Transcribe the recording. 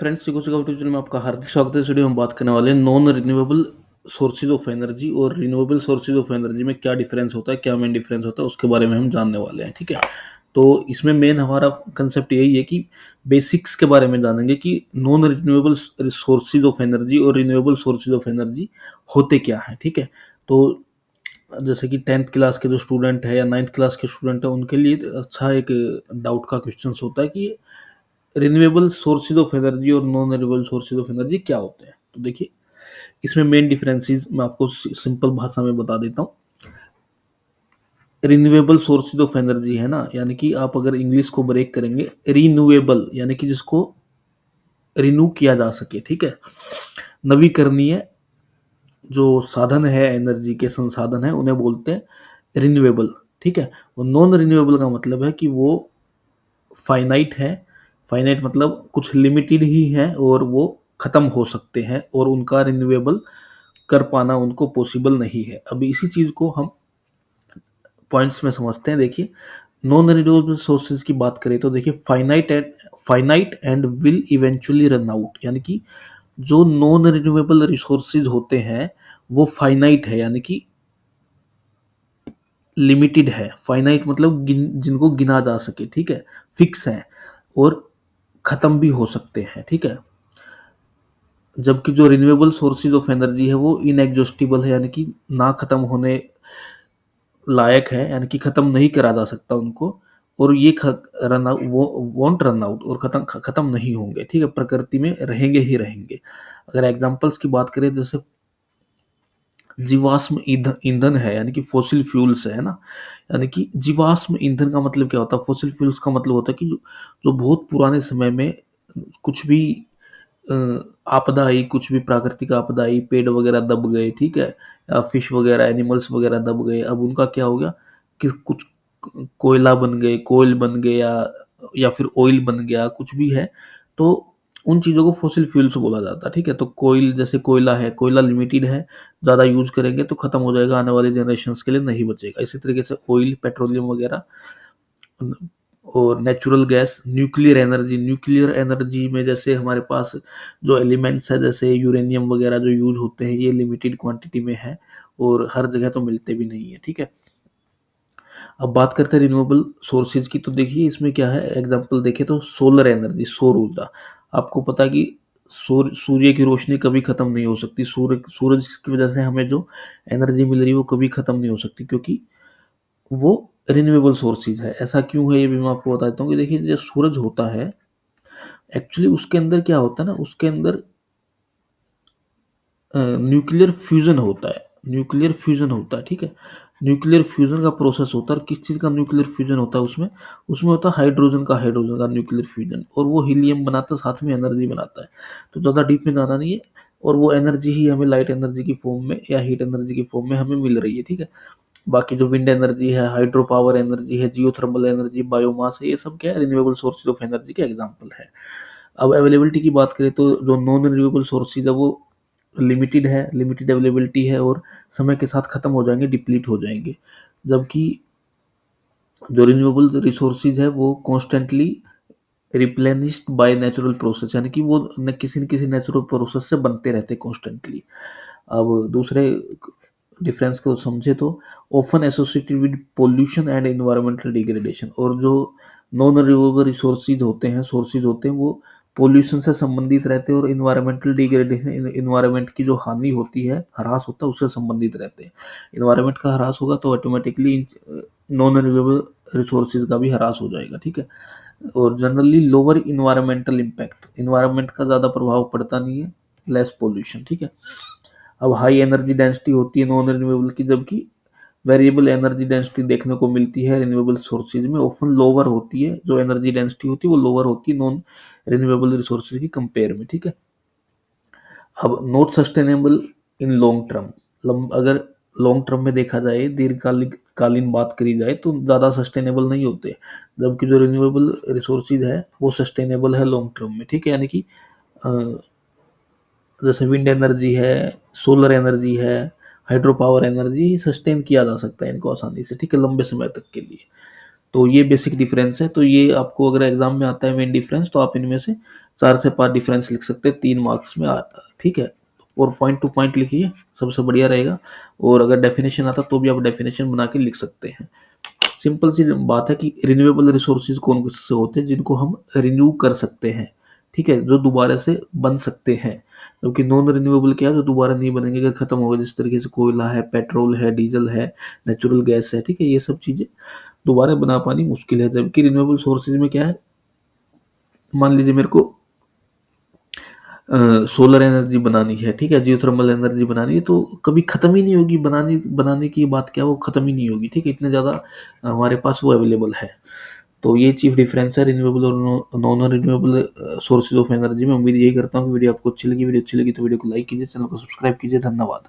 Friends, सिको सिको YouTube channel में आपका हार्दिक स्वागत है। इस वीडियो में हम बात करने वाले हैं non renewable sources of energy और रिन्यूएबल सोर्सेज ऑफ एनर्जी में क्या डिफरेंस होता है, क्या मेन डिफरेंस होता है, उसके बारे में हम जानने वाले हैं। ठीक है, तो इसमें मेन हमारा कंसेप्ट यही है कि बेसिक्स के बारे में जानेंगे कि non renewable sources of energy और रिन्यूएबल सोर्सेज ऑफ एनर्जी होते क्या है। ठीक है, तो जैसे कि 10th क्लास के जो स्टूडेंट है या 9th क्लास के स्टूडेंट है, उनके लिए अच्छा एक डाउट का क्वेश्चन होता है कि रिन्यूएबल सोर्सेज ऑफ एनर्जी और non renewable sources of energy क्या होते हैं। तो देखिए, इसमें मेन डिफरेंसेस मैं आपको सिंपल भाषा में बता देता हूँ। रिन्यूएबल सोर्सेज ऑफ एनर्जी है ना, यानी कि आप अगर इंग्लिश को ब्रेक करेंगे, रिन्यूएबल यानी कि जिसको रिन्यू किया जा सके। ठीक है, नवीकरणीय जो साधन है, एनर्जी के संसाधन है, उन्हें बोलते हैं रिन्यूएबल। ठीक है, और नॉन रिन्यूएबल का मतलब है कि वो फाइनाइट है। फाइनाइट मतलब कुछ लिमिटेड ही है और वो खत्म हो सकते हैं और उनका रिन्यूएबल कर पाना उनको पॉसिबल नहीं है। अभी इसी चीज को हम पॉइंट्स में समझते हैं। देखिए, नॉन रिन्यूएबल सोर्सेज की बात करें तो देखिए, finite and will eventually run out, यानी कि जो नॉन रिन्यूएबल रिसोर्सेज होते हैं वो फाइनाइट है, यानी कि लिमिटेड है। फाइनाइट मतलब जिनको गिना जा सके। ठीक है, फिक्स है और खत्म भी हो सकते हैं। ठीक है, जबकि जो रिन्यूएबल सोर्सेज ऑफ एनर्जी है वो इनएग्जॉस्टिबल है, यानी कि ना खत्म होने लायक है, यानी कि खत्म नहीं करा जा सकता उनको। और ये रन आउट वो वॉन्ट रन आउट और खत्म नहीं होंगे। ठीक है, प्रकृति में रहेंगे ही रहेंगे। अगर एग्जांपल्स की बात करें, जैसे जीवाश्म ईंधन ईंधन है, यानी कि फॉसिल फ्यूल्स है ना। यानी कि जीवाश्म ईंधन का मतलब क्या होता है? फॉसिल फ्यूल्स का मतलब होता है कि जो बहुत पुराने समय में कुछ भी अ, आपदा आई, कुछ भी प्राकृतिक आपदा आई, पेड़ वगैरह दब गए। ठीक है, या फिश वगैरह, एनिमल्स वगैरह दब गए। अब उनका क्या हो गया कि कुछ कोयला बन गए, कोयल बन गया या फिर ऑयल बन गया, कुछ भी है। तो उन चीज़ों को फॉसिल फ्यूल्स बोला जाता है। ठीक है, तो कोयल जैसे कोयला है, कोयला लिमिटेड है, ज़्यादा यूज करेंगे तो खत्म हो जाएगा, आने वाले जनरेशन्स के लिए नहीं बचेगा। इसी तरीके से ऑयल, पेट्रोलियम वगैरह और नेचुरल गैस, न्यूक्लियर एनर्जी में जैसे हमारे पास जो एलिमेंट्स है, जैसे यूरेनियम वगैरह जो यूज होते हैं, ये लिमिटेड क्वांटिटी में है और हर जगह तो मिलते भी नहीं है। ठीक है, अब बात करते हैं रिन्यूएबल सोर्सेज की। तो देखिए, इसमें क्या है, एग्जांपल देखें तो सोलर एनर्जी, सौर ऊर्जा। आपको पता है कि सूर्य की रोशनी कभी खत्म नहीं हो सकती। सूरज की वजह से हमें जो एनर्जी मिल रही है वो कभी खत्म नहीं हो सकती, क्योंकि वो रिन्यूएबल सोर्सेज है। ऐसा क्यों है ये भी मैं आपको बताता हूँ कि देखिए, जो सूरज होता है, एक्चुअली उसके अंदर क्या होता है ना, उसके अंदर न्यूक्लियर फ्यूजन होता है। न्यूक्लियर फ्यूजन होता है। ठीक है, न्यूक्लियर फ्यूजन का प्रोसेस होता है। और किस चीज़ का न्यूक्लियर फ्यूजन होता है उसमें? उसमें होता है हाइड्रोजन का न्यूक्लियर फ्यूजन, और वो हीलियम बनाता है, साथ में एनर्जी बनाता है। तो ज़्यादा डीप में जाना नहीं है, और वो एनर्जी ही हमें लाइट एनर्जी की फॉर्म में या हीट एनर्जी की फॉर्म में हमें मिल रही है। ठीक है, बाकी जो विंड एनर्जी है, हाइड्रो पावर एनर्जी है, जियोथर्मल एनर्जी, बायोमास है, ये सब क्या है, रिन्यूएबल सोर्सेज ऑफ एनर्जी के एग्जांपल है। अब अवेलेबिलिटी की बात करें तो जो नॉन रिन्यूएबल सोर्सेज है वो लिमिटेड है, लिमिटेड अवेलेबिलिटी है और समय के साथ खत्म हो जाएंगे, डिप्लीट हो जाएंगे। जबकि जो रिन्यूएबल रिसोर्सेज है वो constantly replenished by natural process, यानी कि वो न किसी नेचुरल प्रोसेस से बनते रहते कॉन्स्टेंटली। अब दूसरे डिफरेंस को समझे तो often associated with pollution and environmental degradation, और जो नॉन रिन्यूएबल रिसोर्सेज होते हैं, सोर्सेज होते हैं, वो पोल्यूशन से संबंधित रहते हैं और इन्वायरमेंटल डिग्रेडेशन, इन्वायरमेंट की जो हानि होती है, ह्रास होता है, उससे संबंधित रहते हैं। इन्वायरमेंट का ह्रास होगा तो ऑटोमेटिकली नॉन रिन्यूएबल रिसोर्सेज का भी ह्रास हो जाएगा। ठीक है, और generally lower environmental impact, environment का ज़्यादा प्रभाव पड़ता नहीं है, लेस पोल्यूशन। ठीक है, अब हाई एनर्जी डेंसिटी होती है नॉन रिन्यूएबल की, जबकि वेरिएबल एनर्जी डेंसिटी देखने को मिलती है रिन्यूएबल सोर्सेज में। ऑफन लोअर होती है, जो एनर्जी डेंसिटी होती है वो लोअर होती है नॉन रिन्यूएबल रिसोर्सेज की कंपेयर में। ठीक है, अब not sustainable in long term, अगर लॉन्ग टर्म में देखा जाए, दीर्घकालिक कालीन बात करी जाए तो ज़्यादा सस्टेनेबल नहीं होते, जबकि जो रिन्यूएबल रिसोर्सेज है वो सस्टेनेबल है लॉन्ग टर्म में। ठीक है, यानी कि अ, जैसे विंड एनर्जी है, सोलर एनर्जी है, हाइड्रो पावर एनर्जी सस्टेन किया जा सकता है इनको आसानी से। ठीक है, लंबे समय तक के लिए। तो ये बेसिक डिफरेंस है। तो ये आपको अगर एग्जाम में आता है मेन डिफरेंस, तो आप इनमें से 4 से 5 डिफरेंस लिख सकते हैं, 3 मार्क्स में ठीक है। और पॉइंट टू पॉइंट लिखिए, सबसे बढ़िया रहेगा। और अगर डेफिनेशन आता तो भी आप डेफिनेशन बना के लिख सकते हैं। सिंपल सी बात है कि रिन्यूएबल रिसोर्सेज कौन से होते हैं जिनको हम रिन्यू कर सकते हैं, ठीक है, जो दोबारा से बन सकते हैं। जबकि नॉन रिन्यूएबल क्या है, जो दोबारा नहीं बनेंगे, अगर खत्म हो गए, जिस तरीके से कोयला है, पेट्रोल है, डीजल है, नेचुरल गैस है, ठीक है, ये सब चीजें दोबारा बना पानी मुश्किल है। जबकि रिन्यूएबल सोर्सेज में क्या है, मान लीजिए मेरे को सोलर एनर्जी बनानी है, ठीक है, जियोथर्मल एनर्जी बनानी है, तो कभी खत्म ही नहीं होगी। बनाने बनाने की बात क्या है, वो खत्म ही नहीं होगी, ठीक है, इतने ज़्यादा हमारे पास वो अवेलेबल है। तो ये चीफ डिफरेंस है रिन्यूएबल और non renewable sources of energy में। उम्मीद यही करता हूँ कि वीडियो आपको अच्छी लगी। वीडियो अच्छी लगी तो वीडियो को लाइक कीजिए, चैनल को सब्सक्राइब कीजिए। धन्यवाद।